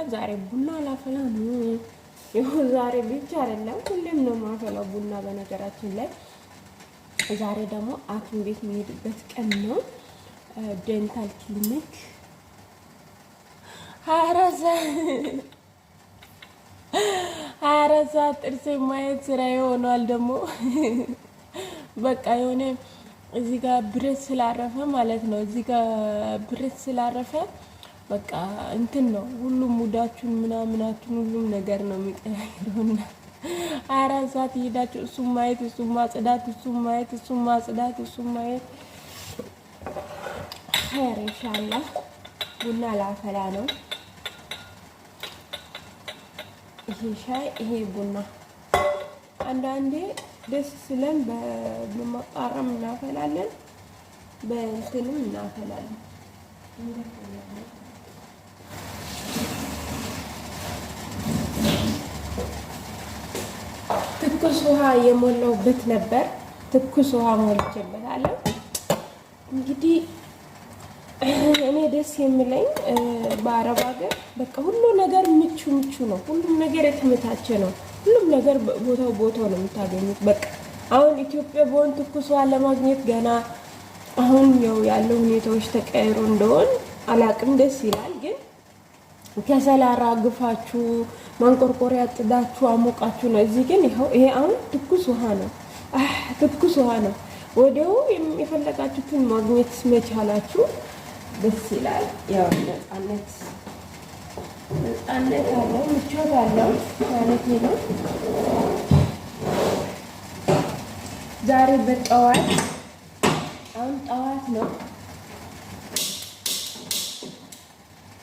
ዛሬ ቡና ላፈላ ነው። ይኸው ዛሬ ብቻ አይደለም ሁሌም ነው ማፈላው ቡና። በነገራችን ላይ ዛሬ ደግሞ ሐኪም ቤት የሚሄድበት ቀን ነው። ዴንታል ክሊኒክ 24 ሰዓት ጥርሴ ማየት ስራ ይሆናል። ደግሞ በቃ የሆነ እዚህ ጋር ብረት ስላረፈ ማለት ነው። እዚህ ጋር ብረት ስላረፈ በቃ እንትን ነው ሁሉም ሙዳችሁን ምናምናችሁን ሁሉም ነገር ነው የሚቀያየረውና 24 ሰዓት ይሄዳችሁ እሱም ማየት እሱም ማጽዳት እሱም ማየት እሱም ማጽዳት እሱም ማየት። ኸይር ኢንሻአላህ። ቡና ላፈላ ነው። ይሄ ሻይ ይሄ ቡና አንዳንዴ ደስ ስለን በመቃረም እናፈላለን፣ በእንትንም እናፈላለን። ትኩስ ውሃ የሞላውበት ነበር። ትኩስ ውሃ ሞልቼበታለሁ። እንግዲህ እኔ ደስ የሚለኝ በአረብ ሀገር በቃ ሁሉ ነገር ምቹ ነው። ሁሉም ነገር የተመቻቸ ነው። ሁሉም ነገር ቦታው ነው የምታገኙት። በቃ አሁን ኢትዮጵያ በሆን ትኩስ ውሃ ለማግኘት ገና አሁን ያለው ሁኔታዎች ተቀይሮ እንደሆን አላቅም። ደስ ይላል ግን ከሰላራ ግፋችሁ ማንቆርቆሪያ ጥዳችሁ አሞቃችሁ ነው። እዚህ ግን ይሄ አሁን ትኩስ ውሃ ነው። ትኩስ ውሃ ነው። ወዲያው የፈለጋችሁትን ማግኘት መቻላችሁ ደስ ይላል። ያው ነፃነት አለው፣ ምቾት አለው ማለት ነው። ዛሬ በጠዋት አሁን ጠዋት ነው።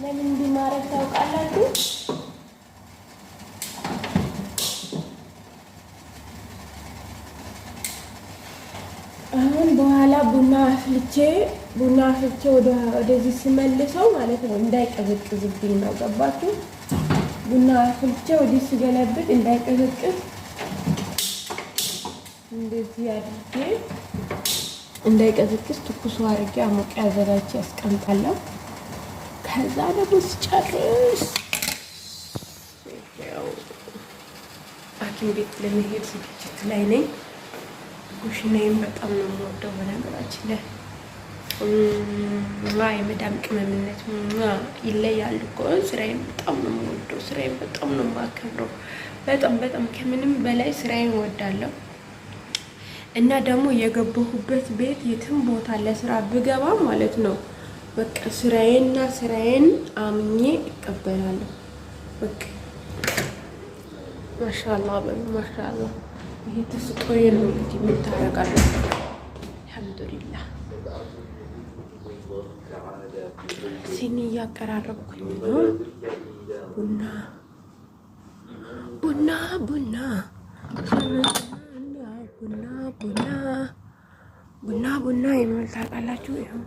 ለምን እንዲህ ማድረግ ታውቃላችሁ? አሁን በኋላ ቡና አፍልቼ ወደዚህ ስመልሰው ማለት ነው እንዳይቀዘቅዝብኝ ነው። ገባችሁ? ቡና አፍልቼ ወዲህ ስገለብጥ እንዳይቀዘቅዝ እንደዚህ አድርጌ እንዳይቀዘቅዝ ትኩስ አድርጌ አሞቄ አዘጋጅቼ አስቀምጣለሁ። ከዛ ደግሞ ስጨርስ ሐኪም ቤት ለመሄድ ዝግጅት ላይ ነኝ። ኩሽናዬን በጣም ነው የምወደው። በነገራችን ላይ የመዳም ቅመምነት ይለያል እኮ። ስራዬን በጣም ነው የምወደው። ስራዬን በጣም ነው የማከብረው። በጣም ከምንም በላይ ስራዬን እወዳለሁ። እና ደግሞ የገባሁበት ቤት የትም ቦታ ለስራ ብገባ ማለት ነው በቃ ስራዬን አምኜ እቀበላለሁ። በቃ ማሻአላህ ማሻአላህ። ይሄ ተስጦዬ ነው እንግዲህ የምታረጋለሁ። አልሐምዱሊላህ። ሲኒ እያቀራረብኩኝ ነው። ቡና የሚል ታውቃላችሁ? ይኸው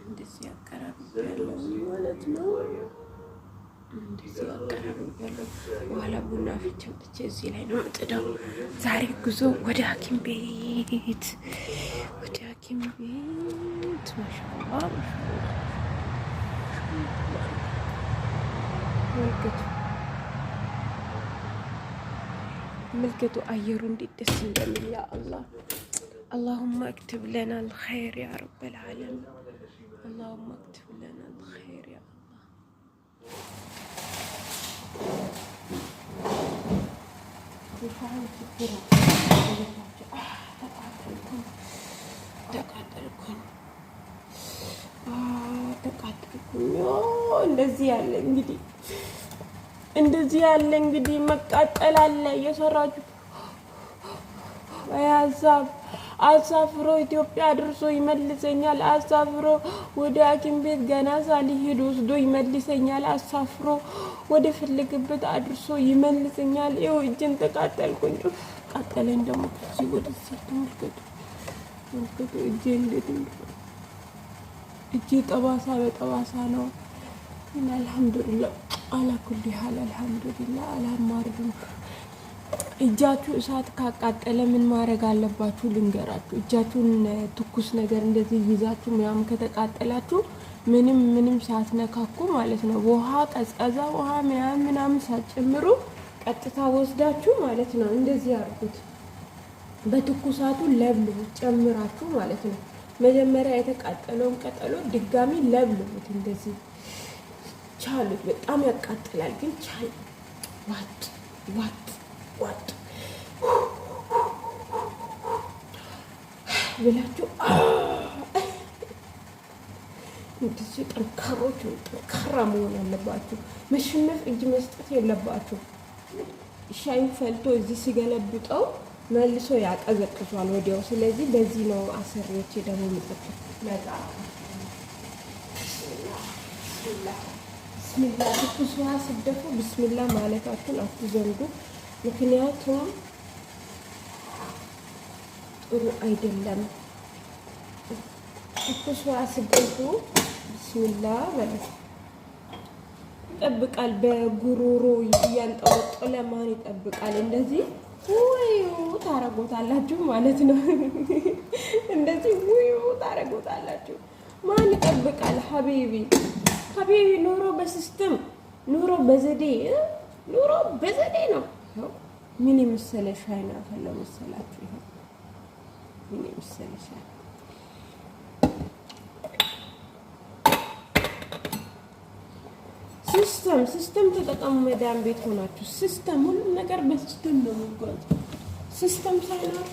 እንደዚህ ያቀራርባለሁ ማለት ነው። እንደዚህ ያቀራርባለሁ። በኋላ ቡና ፍቼ ወጥቼ እዚህ ላይ ነው የምጥደው። ዛሬ ጉዞ ወደ ሐኪም ቤት ማሻአላህ። ምልክቱ አየሩ እንዴት ደስ እንደሚል ያ አላህ። اللهم اكتب لنا الخير يا رب العالمين. اللهم اكتب لنا الخير يا الله. እንደዚህ ያለ እንግዲህ መቃጠል አለ። እየሰራችሁ አሳፍሮ ኢትዮጵያ አድርሶ ይመልሰኛል። አሳፍሮ ወደ ሐኪም ቤት ገና ሳልሄድ ወስዶ ይመልሰኛል። አሳፍሮ ወደ ፈለገበት አድርሶ ይመልሰኛል። ይኸው እጄን ተቃጠልኩኝ። ቃጠለኝ ደግሞ ከዚህ ወደዚህ ተመልከቱ። እጄ እንዴት እጄ ጠባሳ በጠባሳ ነው። አልሐምዱሊላህ አላ ኩሊ ሐል አልሐምዱሊላህ አላማርም። እጃችሁ እሳት ካቃጠለ ምን ማድረግ አለባችሁ ልንገራችሁ። እጃችሁን ትኩስ ነገር እንደዚህ ይዛችሁ ምናምን ከተቃጠላችሁ ምንም ሳትነካኩ ማለት ነው። ውሃ ቀዝቀዛ ውሃ ምናምን ሳትጨምሩ ቀጥታ ወስዳችሁ ማለት ነው እንደዚህ አድርጉት። በትኩሳቱ ለብልቡት ጨምራችሁ ማለት ነው። መጀመሪያ የተቃጠለውን ቀጠሎ ድጋሚ ለብልቡት። እንደዚህ ቻሉት። በጣም ያቃጥላል ግን ቻሉ። ዋጥ ዋጥ ዋጥ ብላችሁ እንደዚህ ጠንካራ መሆን አለባችሁ። መሸነፍ እጅ መስጠት የለባችሁ። ሻዩ ፈልቶ እዚህ ሲገለብጠው መልሶ ያቀዘቅዟል ወዲያው። ስለዚህ በዚህ ነው አሰሪዎች ደግሞ የሚጠጡት። ብስሚላ ትኩስ ውሃ ስደፉ ብስሚላ ማለታችሁን አትዘንጉ። ምክንያቱም ጥሩ አይደለም። ትኩስ ውሃ ስደፉ ብስሚላ ማለት ይጠብቃል። በጉሮሮ እያንጠወጠለ ማን ይጠብቃል? እንደዚህ ወይ ታረጎታላችሁ ማለት ነው። እንደዚህ ወይ ታረጎታላችሁ። ማን ይጠብቃል? ሀቢቢ ኑሮ በሲስተም ኑሮ በዘዴ ነው። ምን የመሰለ ሻይ ነው ያፈላው መሰላችሁ? ይሄ ምን የመሰለ ሻይ ሲስተም ተጠቀሙ። መዳም ቤት ሆናችሁ ሲስተም፣ ሁሉም ነገር በሲስተም ነው የሚጓዘው። ሲስተም ሳይኖር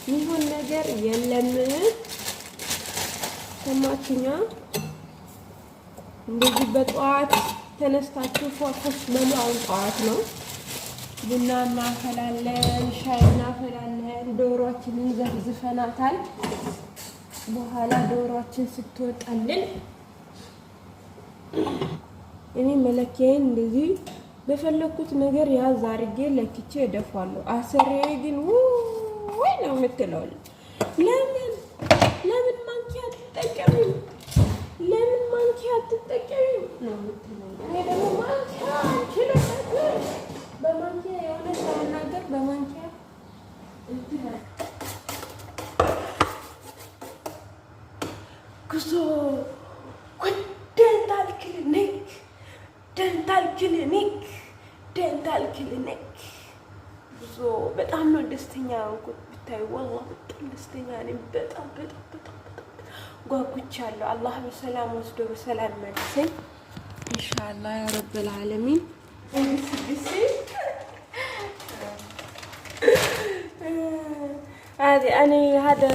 የሚሆን ነገር የለም። ሰማችኛ? እንደዚህ በጠዋት ተነስታችሁ ፎከስ በሉ። አሁን ጠዋት ነው። ቡና እናፈላለን፣ ሻይ እናፈላለን። ዶሮአችንን ዘፍዝፈናታል። በኋላ ዶሮአችን ስትወጣልን እኔ መለኪያዬን እንደዚህ በፈለኩት ነገር ያዝ አድርጌ ለክቼ እደፋለሁ። አሰሬ ግን ወይ ነው የምትለው። ለምን ማንኪያ አትጠቀሚም? ለምን ማንኪያ አትጠቀሚም ነው የምትለው። እኔ ደግሞ ማንኪያ አንችልም። በማንኪያ የሆነ ሳናገር በማንኪያ ጉዞ ዴንታል ክሊኒክ ጉዞ። በጣም ነው ደስተኛ ያንኩት ብታይ፣ ወላሂ በጣም ደስተኛ ነኝ። በጣም ጓጉቻለሁ። አላህ በሰላም ወስዶ በሰላም መልሰኝ ኢንሻአላህ ያ ረብል ዓለሚን። هذا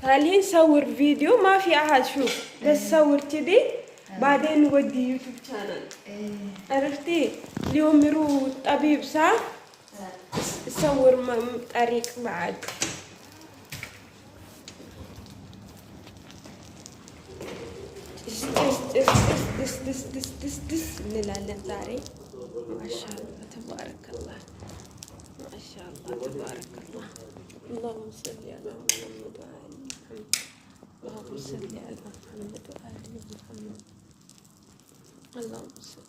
حاليا صور فيديو ما في أحد شوف، بس صور كذي بعدين ودي يوتيوب شانل. عرفتي اليوم يروح طبيب صح؟ صور طريق بعد. دس نلعب زاري. ما شاء الله تبارك الله، ما شاء الله تبارك الله. اللهم صل على محمد وآل محمد. اللهم صل على محمد وآل محمد. اللهم صل.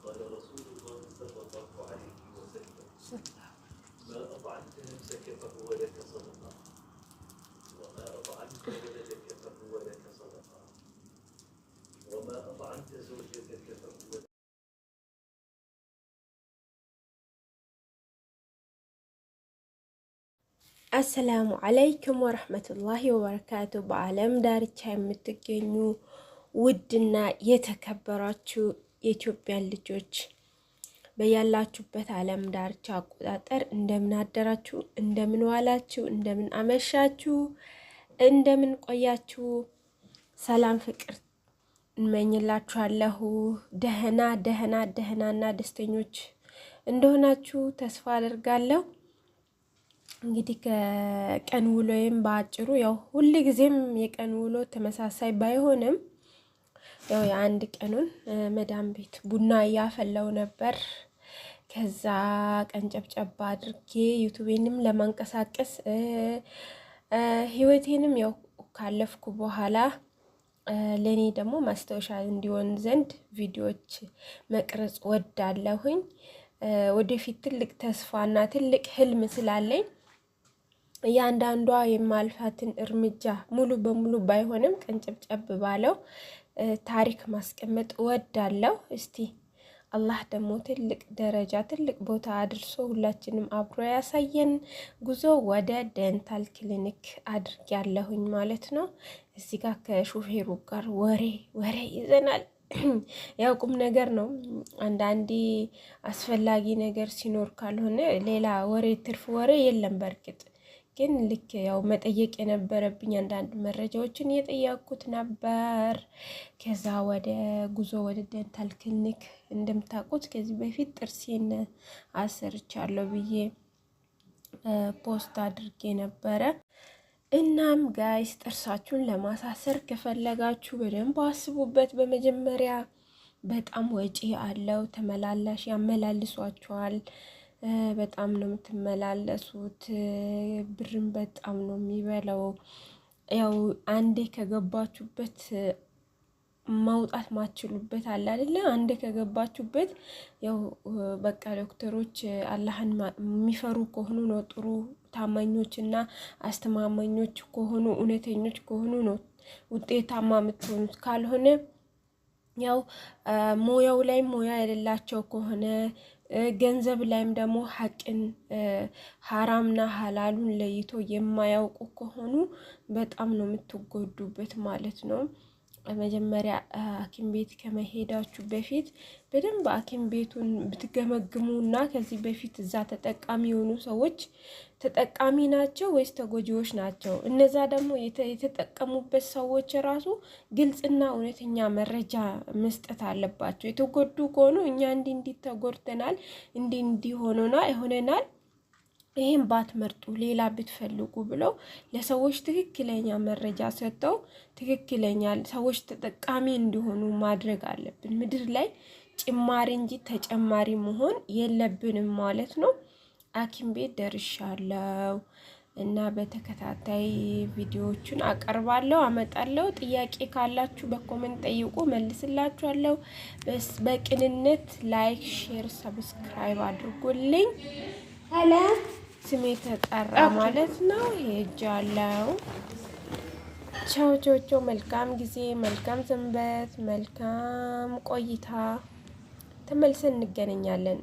قال رسول الله صلى الله عليه وسلم: ما أطعمت نفسك فهو لك صدقة، وما أطعمت ولدك فهو لك صدقة، وما أطعمت زوجتك فهو لك. አሰላሙ አለይኩም ወረህመቱላሂ ወበረካቱ። በዓለም ዳርቻ የምትገኙ ውድና የተከበራችሁ የኢትዮጵያ ልጆች በያላችሁበት ዓለም ዳርቻ አቆጣጠር እንደምን አደራችሁ፣ እንደምን ዋላችሁ፣ እንደምን አመሻችሁ፣ እንደምን ቆያችሁ። ሰላም ፍቅር እንመኝላችኋለሁ። ደህናና ደስተኞች እንደሆናችሁ ተስፋ አደርጋለሁ። እንግዲህ ከቀን ውሎዬም በአጭሩ ያው ሁል ጊዜም የቀን ውሎ ተመሳሳይ ባይሆንም ያው የአንድ ቀኑን መዳም ቤት ቡና እያፈላው ነበር። ከዛ ቀንጨብጨባ አድርጌ ዩቲዩቤንም ለማንቀሳቀስ ህይወቴንም ያው ካለፍኩ በኋላ ለኔ ደግሞ ማስታወሻ እንዲሆን ዘንድ ቪዲዮዎች መቅረጽ ወዳለሁኝ። ወደፊት ትልቅ ተስፋና ትልቅ ህልም ስላለኝ እያንዳንዷ የማልፋትን እርምጃ ሙሉ በሙሉ ባይሆንም ቀንጨብጨብ ባለው ታሪክ ማስቀመጥ እወዳለሁ። እስቲ አላህ ደግሞ ትልቅ ደረጃ ትልቅ ቦታ አድርሶ ሁላችንም አብሮ ያሳየን። ጉዞ ወደ ደንታል ክሊኒክ አድርጊያለሁኝ ማለት ነው። እዚህ ጋር ከሹፌሩ ጋር ወሬ ይዘናል። ያው ቁም ነገር ነው። አንዳንዴ አስፈላጊ ነገር ሲኖር ካልሆነ ሌላ ወሬ ትርፍ ወሬ የለም። በእርግጥ ግን ልክ ያው መጠየቅ የነበረብኝ አንዳንድ መረጃዎችን እየጠየቅኩት ነበር። ከዛ ወደ ጉዞ ወደ ደንታል ክሊኒክ እንደምታውቁት ከዚህ በፊት ጥርሴን አሰርቻለሁ ብዬ ፖስት አድርጌ ነበረ። እናም ጋይስ ጥርሳችሁን ለማሳሰር ከፈለጋችሁ በደንብ አስቡበት። በመጀመሪያ በጣም ወጪ አለው። ተመላላሽ ያመላልሷችኋል። በጣም ነው የምትመላለሱት። ብርም በጣም ነው የሚበላው። ያው አንዴ ከገባችሁበት ማውጣት ማችሉበት አለ አይደለ? አንዴ ከገባችሁበት ያው በቃ ዶክተሮች አላህን የሚፈሩ ከሆኑ ነው ጥሩ ታማኞች እና አስተማማኞች ከሆኑ እውነተኞች ከሆኑ ነው ውጤታማ የምትሆኑት። ካልሆነ ያው ሙያው ላይ ሙያ የሌላቸው ከሆነ ገንዘብ ላይም ደግሞ ሀቅን ሀራምና ሀላሉን ለይቶ የማያውቁ ከሆኑ በጣም ነው የምትጎዱበት ማለት ነው። መጀመሪያ ሐኪም ቤት ከመሄዳችሁ በፊት በደንብ ሐኪም ቤቱን ብትገመግሙ እና ከዚህ በፊት እዛ ተጠቃሚ የሆኑ ሰዎች ተጠቃሚ ናቸው ወይስ ተጎጂዎች ናቸው? እነዛ ደግሞ የተጠቀሙበት ሰዎች ራሱ ግልጽና እውነተኛ መረጃ መስጠት አለባቸው። የተጎዱ ከሆኑ እኛ እንዲህ ተጎድተናል፣ እንዲህ ሆነናል ይሄን ባትመርጡ ሌላ ብትፈልጉ ብለው ለሰዎች ትክክለኛ መረጃ ሰጥተው ትክክለኛ ሰዎች ተጠቃሚ እንዲሆኑ ማድረግ አለብን። ምድር ላይ ጭማሪ እንጂ ተጨማሪ መሆን የለብንም ማለት ነው። ሐኪም ቤት ደርሻለሁ እና በተከታታይ ቪዲዮዎችን አቀርባለሁ አመጣለሁ። ጥያቄ ካላችሁ በኮሜንት ጠይቁ፣ መልስላችኋለሁ። በቅንነት ላይክ፣ ሼር፣ ሰብስክራይብ አድርጉልኝ። ስሜ ተጠራ ማለት ነው። ሄጃለሁ። ቻው። መልካም ጊዜ፣ መልካም ሰንበት፣ መልካም ቆይታ። ተመልሰን እንገናኛለን።